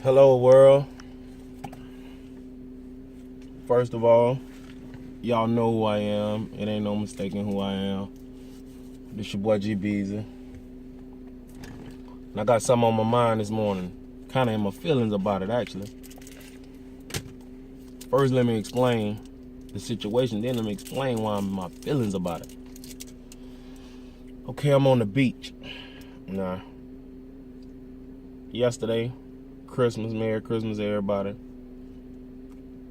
Hello world. First of all, y'all know who I am. It ain't no mistaking who I am. This your boy G Beezy. And I got something on my mind this morning. Kinda in my feelings about it actually. First let me explain the situation, then let me explain why I'm in my feelings about it. Okay, I'm on the beach. Nah. Yesterday, Christmas, Merry Christmas everybody.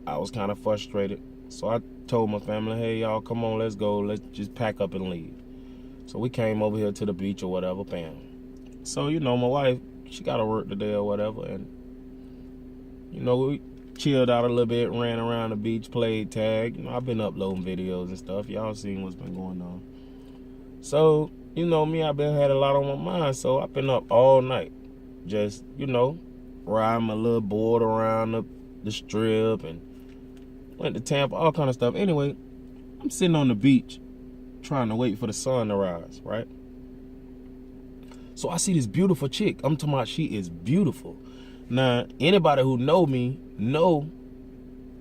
I was kind of frustrated. So I told my family, hey y'all, come on, let's go. Let's just pack up and leave. So we came over here to the beach or whatever, bam. So, you know, my wife, she got to work today or whatever. And, you know, we chilled out a little bit, ran around the beach, played tag. You know, I've been uploading videos and stuff. Y'all seen what's been going on. So, you know me, I've been had a lot on my mind. So I've been up all night. Just, you know, riding my little board around the strip and went to Tampa, all kind of stuff. Anyway, I'm sitting on the beach trying to wait for the sun to rise, right? So I see this beautiful chick. I'm talking about she is beautiful. Now, anybody who know me know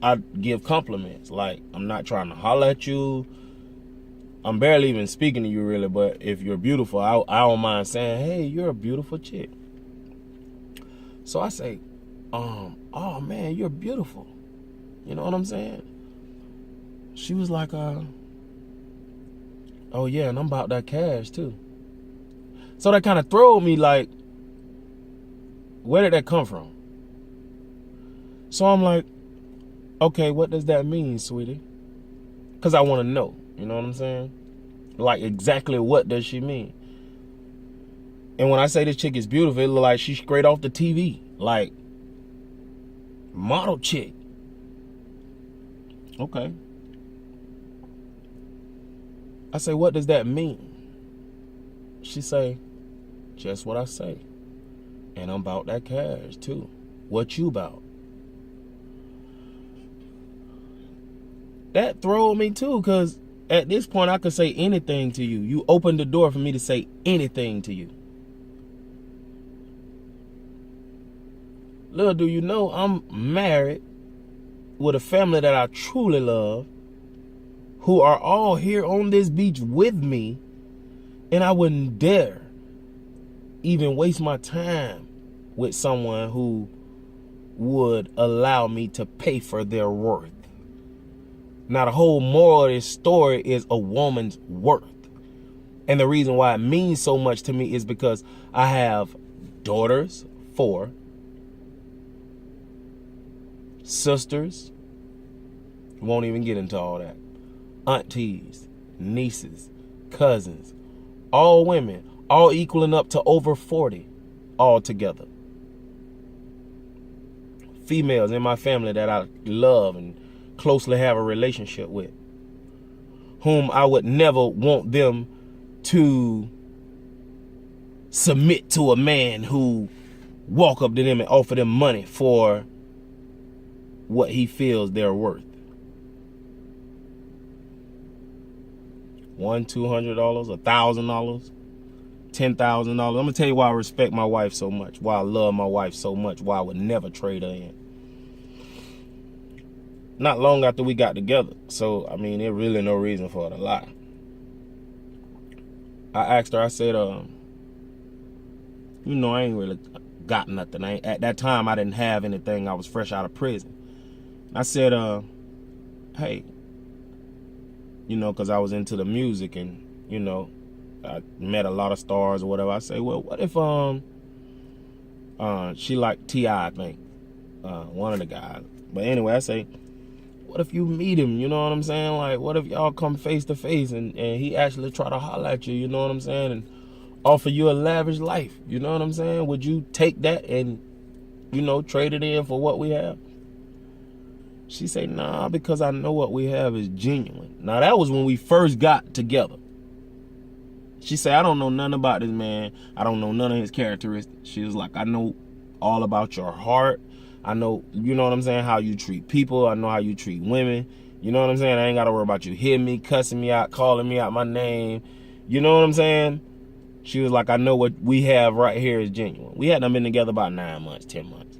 I give compliments. Like, I'm not trying to holler at you. I'm barely even speaking to you really, but if you're beautiful, I don't mind saying, hey, you're a beautiful chick. So I say, oh man, you're beautiful. You know what I'm saying? She was like, oh yeah, and I'm about that cash too. So that kind of throwed me like, where did that come from? So I'm like, okay, what does that mean, sweetie? Because I want to know, you know what I'm saying? Like, exactly what does she mean? And when I say this chick is beautiful, it look like she's straight off the TV. Like, model chick. Okay. I say, what does that mean? She say, just what I say. And I'm about that cash too. What you about? That throwed me too, because at this point I could say anything to you. You opened the door for me to say anything to you. Little do you know, I'm married with a family that I truly love, who are all here on this beach with me, and I wouldn't dare even waste my time with someone who would allow me to pay for their worth. Now, the whole moral of this story is a woman's worth. And the reason why it means so much to me is because I have daughters, 4, sisters, won't even get into all that, aunties, nieces, cousins, all women, all equaling up to over 40 all together. Females in my family that I love and closely have a relationship with, whom I would never want them to submit to a man who walk up to them and offer them money for what he feels they're worth. $100, $200, $1,000, $10,000. I'm gonna tell you why I respect my wife so much, why I love my wife so much, why I would never trade her in. Not long after we got together, so I mean, there's really no reason for her to lie. I asked her, I said, you know, I ain't really got nothing. At that time, I didn't have anything. I was fresh out of prison. I said, hey, you know, because I was into the music and, you know, I met a lot of stars or whatever. I say, well, what if she liked T.I., I think, one of the guys. But anyway, I say, what if you meet him, you know what I'm saying? Like, what if y'all come face to face and he actually try to holler at you, you know what I'm saying? And offer you a lavish life, you know what I'm saying? Would you take that and, you know, trade it in for what we have? She say, nah, because I know what we have is genuine. Now, that was when we first got together. She said, I don't know nothing about this man. I don't know none of his characteristics. She was like, I know all about your heart. I know, you know what I'm saying, how you treat people. I know how you treat women. You know what I'm saying? I ain't got to worry about you hitting me, cussing me out, calling me out my name. You know what I'm saying? She was like, I know what we have right here is genuine. We hadn't been together about 9 months, 10 months.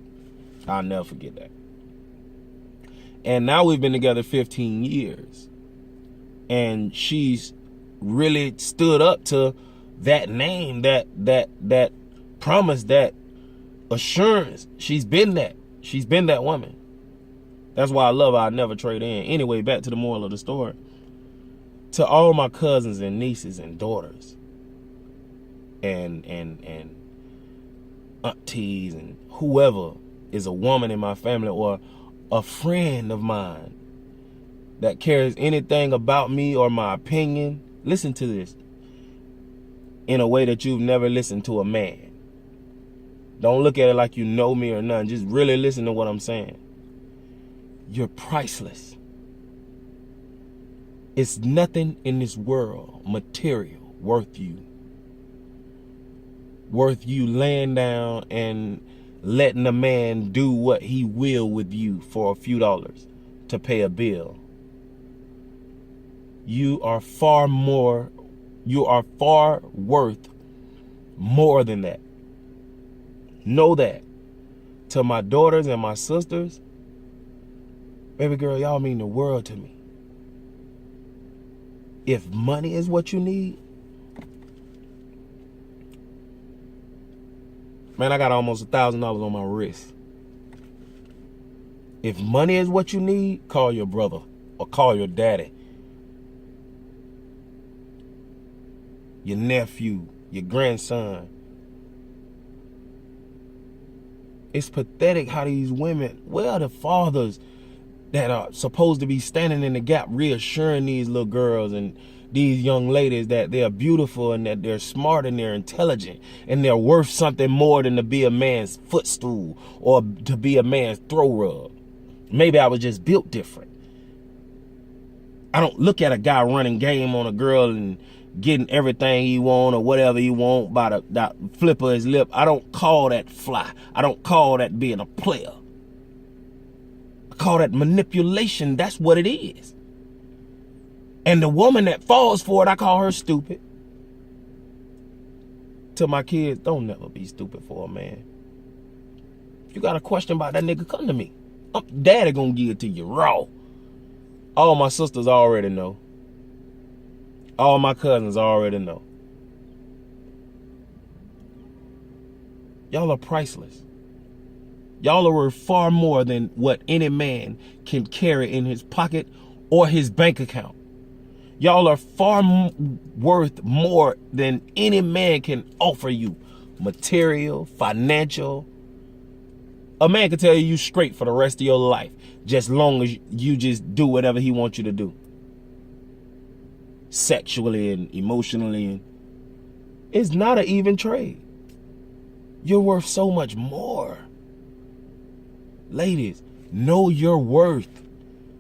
I'll never forget that. And now we've been together 15 years. And she's really stood up to that name, that promise, that assurance. She's been that. She's been that woman. That's why I love her. I never trade in. Anyway, back to the moral of the story. To all my cousins and nieces and daughters and aunties and whoever is a woman in my family or a friend of mine that cares anything about me or my opinion, listen to this in a way that you've never listened to a man. Don't look at it like you know me or nothing. Just really listen to what I'm saying. You're priceless. It's nothing in this world, material, worth you laying down and letting a man do what he will with you for a few dollars to pay a bill. You are far worth more than that. Know that. To my daughters and my sisters, baby girl, y'all mean the world to me. If money is what you need, man, I got almost $1,000 on my wrist. If money is what you need, call your brother or call your daddy, your nephew, your grandson. It's pathetic how these women, where are the fathers that are supposed to be standing in the gap reassuring these little girls and these young ladies that they're beautiful and that they're smart and they're intelligent and they're worth something more than to be a man's footstool or to be a man's throw rug. Maybe I was just built different. I don't look at a guy running game on a girl and getting everything he want or whatever he want by the flip of his lip. I don't call that fly. I don't call that being a player. I call that manipulation. That's what it is. And the woman that falls for it, I call her stupid. To my kids, don't never be stupid for a man. If you got a question about that nigga, come to me. Daddy gonna give it to you raw. All my sisters already know. All my cousins already know. Y'all are priceless. Y'all are worth far more than what any man can carry in his pocket or his bank account. Y'all are far worth more than any man can offer you. Material, financial. A man can tell you straight for the rest of your life, just long as you just do whatever he wants you to do. Sexually and emotionally. It's not an even trade. You're worth so much more. Ladies, know your worth.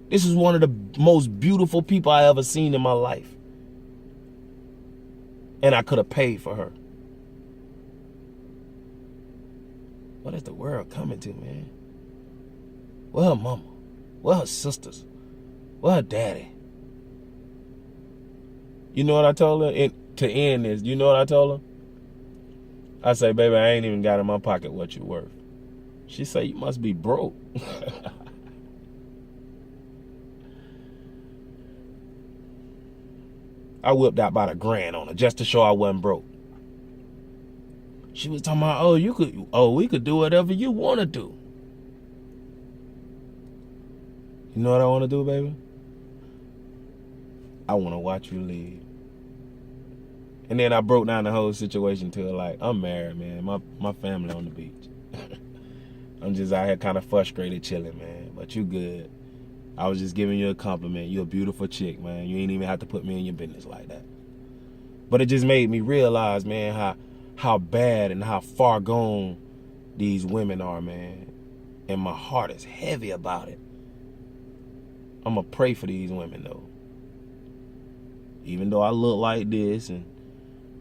This is one of the most beautiful people I ever seen in my life. And I could have paid for her. What is the world coming to, man? Where her mama? Where her sisters? Where her daddy? You know what I told her? And to end this, you know what I told her? I say, baby, I ain't even got in my pocket what you worth. She say, you must be broke. I whipped out about $1,000 on her just to show I wasn't broke. She was talking about, we could do whatever you want to do. You know what I want to do, baby? I want to watch you leave. And then I broke down the whole situation to her like, I'm married, man. My family on the beach. I'm just out here kind of frustrated chilling, man. But you good. I was just giving you a compliment. You're a beautiful chick, man. You ain't even have to put me in your business like that. But it just made me realize, man, how bad and how far gone these women are, man. And my heart is heavy about it. I'm going to pray for these women, though. Even though I look like this and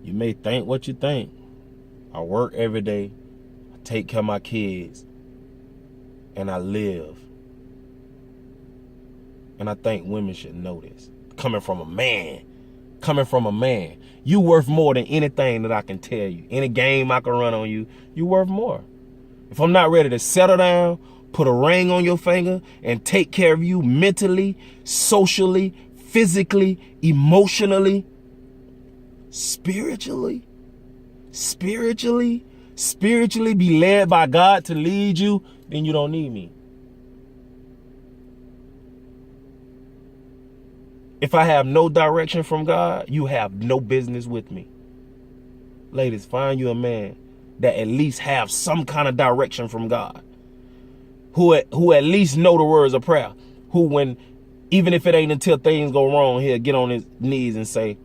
you may think what you think, I work every day, I take care of my kids, and I live. And I think women should know this. Coming from a man. You worth more than anything that I can tell you. Any game I can run on you, you worth more. if I'm not ready to settle down, put a ring on your finger, and take care of you mentally, socially, physically, emotionally, spiritually, be led by God to lead you, then you don't need me. If I have no direction from God, you have no business with me. Ladies, find you a man that at least have some kind of direction from God. Who at least know the words of prayer. Who, when, even if it ain't until things go wrong, he'll get on his knees and say,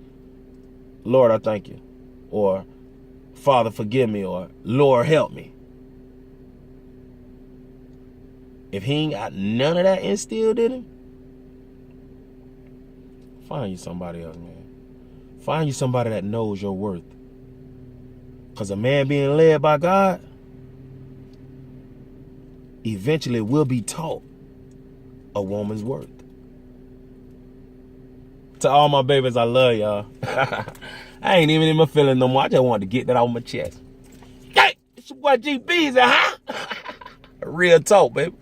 Lord, I thank you. Or, Father, forgive me. Or, Lord, help me. If he ain't got none of that instilled in him, find you somebody else, man. Find you somebody that knows your worth. Because a man being led by God eventually will be taught a woman's worth. To all my babies, I love y'all. I ain't even in my feelings no more. I just wanted to get that off my chest. Hey, it's your boy GB's, huh? Real talk, baby.